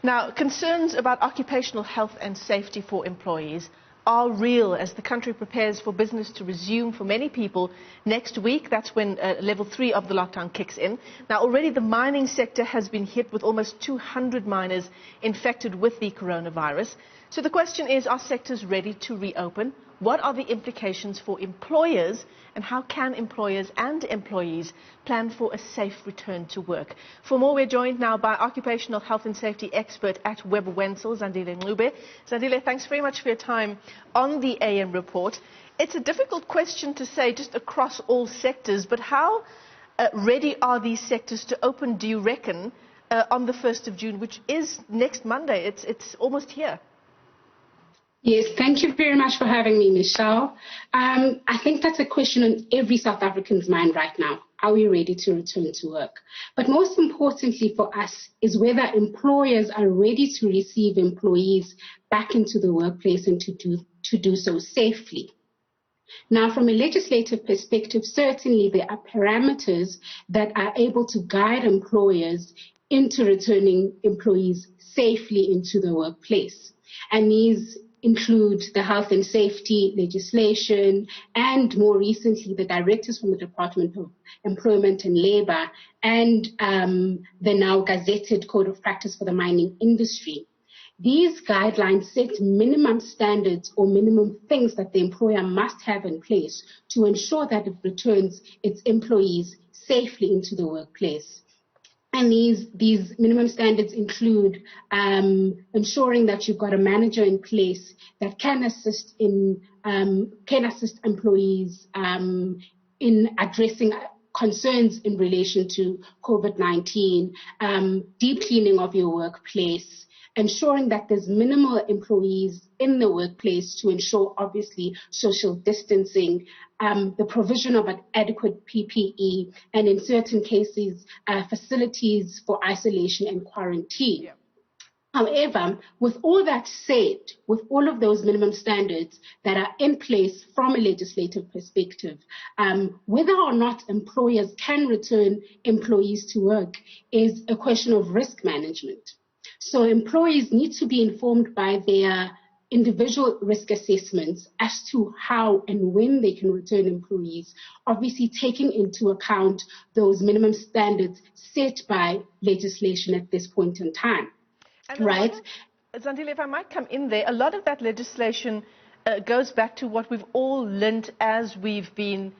Now, concerns about occupational health and safety for employees are real as the country prepares for business to resume for many people next week. That's when level 3 of the lockdown kicks in. Now, already the mining sector has been hit with almost 200 miners infected with the coronavirus. So the question is, are sectors ready to reopen? What are the implications for employers, and how can employers and employees plan for a safe return to work? For more, we're joined now by Occupational Health and Safety expert at Webber Wentzel, Zandile Ncube. Zandile, thanks very much for your time on the AM report. It's a difficult question to say just across all sectors, but how ready are these sectors to open, do you reckon, on the 1st of June, which is next Monday? It's almost here. Yes, thank you very much for having me, Michelle. I think that's a question on every South African's mind right now. Are we ready to return to work? But most importantly for us is whether employers are ready to receive employees back into the workplace and to do so safely. Now, from a legislative perspective, certainly there are parameters that are able to guide employers into returning employees safely into the workplace. And these include the health and safety legislation and more recently the directives from the Department of Employment and Labour and the now gazetted Code of Practice for the mining industry. These guidelines set minimum standards or minimum things that the employer must have in place to ensure that it returns its employees safely into the workplace. And these minimum standards include ensuring that you've got a manager in place that can assist employees in addressing concerns in relation to COVID-19, deep cleaning of your workplace, ensuring that there's minimal employees in the workplace to ensure, obviously, social distancing, the provision of an adequate PPE, and in certain cases, facilities for isolation and quarantine. Yeah. However, with all that said, with all of those minimum standards that are in place from a legislative perspective, whether or not employers can return employees to work is a question of risk management. So employees need to be informed by their individual risk assessments as to how and when they can return employees, obviously taking into account those minimum standards set by legislation at this point in time. And right? Zandile, if I might come in there, a lot of that legislation goes back to what we've all learnt as we've been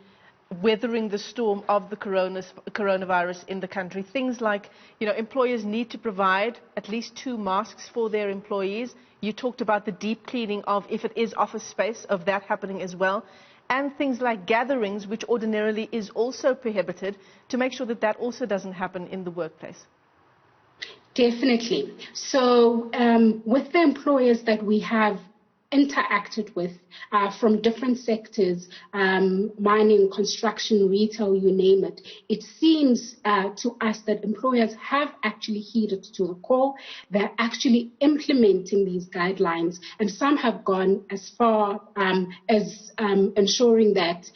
weathering the storm of the coronavirus in the country. Things like, employers need to provide at least 2 masks for their employees. You talked about the deep cleaning of, if it is office space, of that happening as well. And things like gatherings, which ordinarily is also prohibited, to make sure that that also doesn't happen in the workplace. Definitely. So with the employers that we have interacted with from different sectors, mining, construction, retail, you name it, it seems to us that employers have actually heeded to the call. They're actually implementing these guidelines, and some have gone as far as ensuring that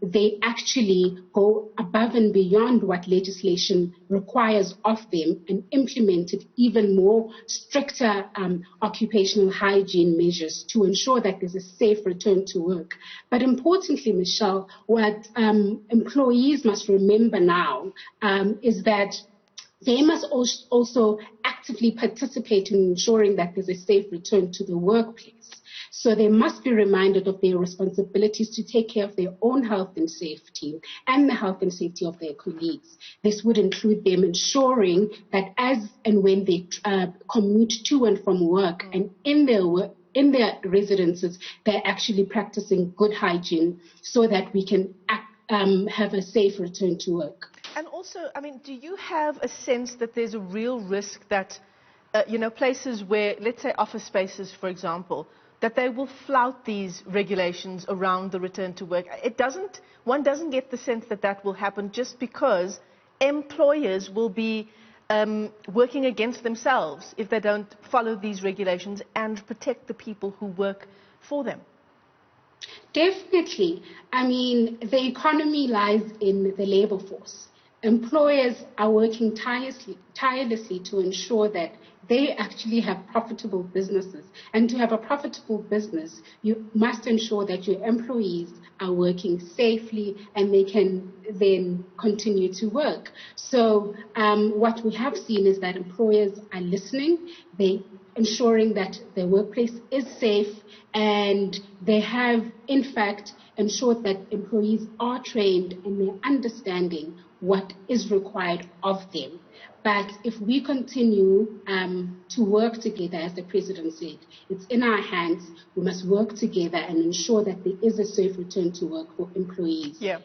they actually go above and beyond what legislation requires of them and implemented even more stricter occupational hygiene measures to ensure that there's a safe return to work. But importantly, Michelle, what employees must remember now is that they must also actively participate in ensuring that there's a safe return to the workplace. So they must be reminded of their responsibilities to take care of their own health and safety and the health and safety of their colleagues. This would include them ensuring that as and when they commute to and from work and in their residences, they're actually practicing good hygiene so that we can have a safe return to work. And also, do you have a sense that there's a real risk that, places where, let's say office spaces, for example, that they will flout these regulations around the return to work? One doesn't get the sense that that will happen just because employers will be working against themselves if they don't follow these regulations and protect the people who work for them. Definitely. The economy lies in the labor force. employers are working tirelessly to ensure that they actually have profitable businesses. And to have a profitable business, you must ensure that your employees are working safely and they can then continue to work. So what we have seen is that employers are listening, they ensuring that their workplace is safe, and they have, in fact, ensured that employees are trained and they're understanding what is required of them. But if we continue to work together, as the President said, it's in our hands. We must work together and ensure that there is a safe return to work for employees. Yeah.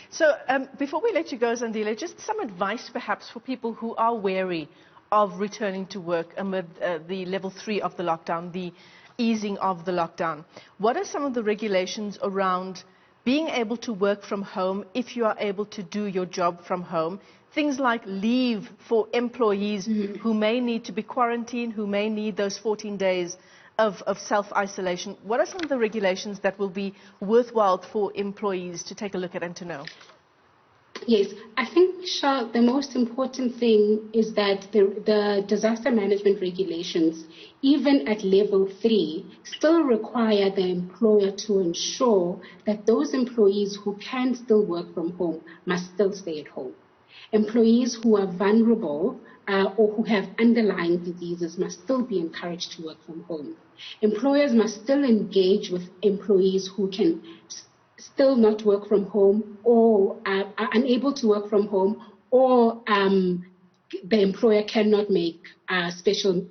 So before we let you go, Zandile, just some advice perhaps for people who are wary of returning to work amid the level 3 of the lockdown, the easing of the lockdown. What are some of the regulations around being able to work from home if you are able to do your job from home? Things like leave for employees who may need to be quarantined, who may need those 14 days of self-isolation. What are some of the regulations that will be worthwhile for employees to take a look at and to know? Yes, I think, Michelle, the most important thing is that the disaster management regulations, even at level 3, still require the employer to ensure that those employees who can still work from home must still stay at home. Employees who are vulnerable or who have underlying diseases must still be encouraged to work from home. Employers must still engage with employees who can still not work from home or are unable to work from home, or the employer cannot make special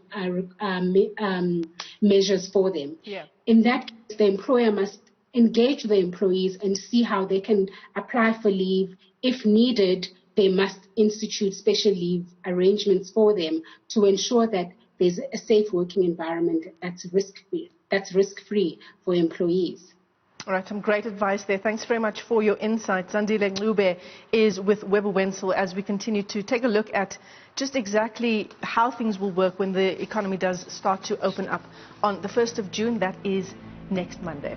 measures for them. Yeah. In that case, the employer must engage the employees and see how they can apply for leave. If needed, they must institute special leave arrangements for them to ensure that there's a safe working environment that's risk-free for employees. All right, some great advice there. Thanks very much for your insights. Zandile Ncube is with Webber Wentzel as we continue to take a look at just exactly how things will work when the economy does start to open up on the 1st of June. That is next Monday.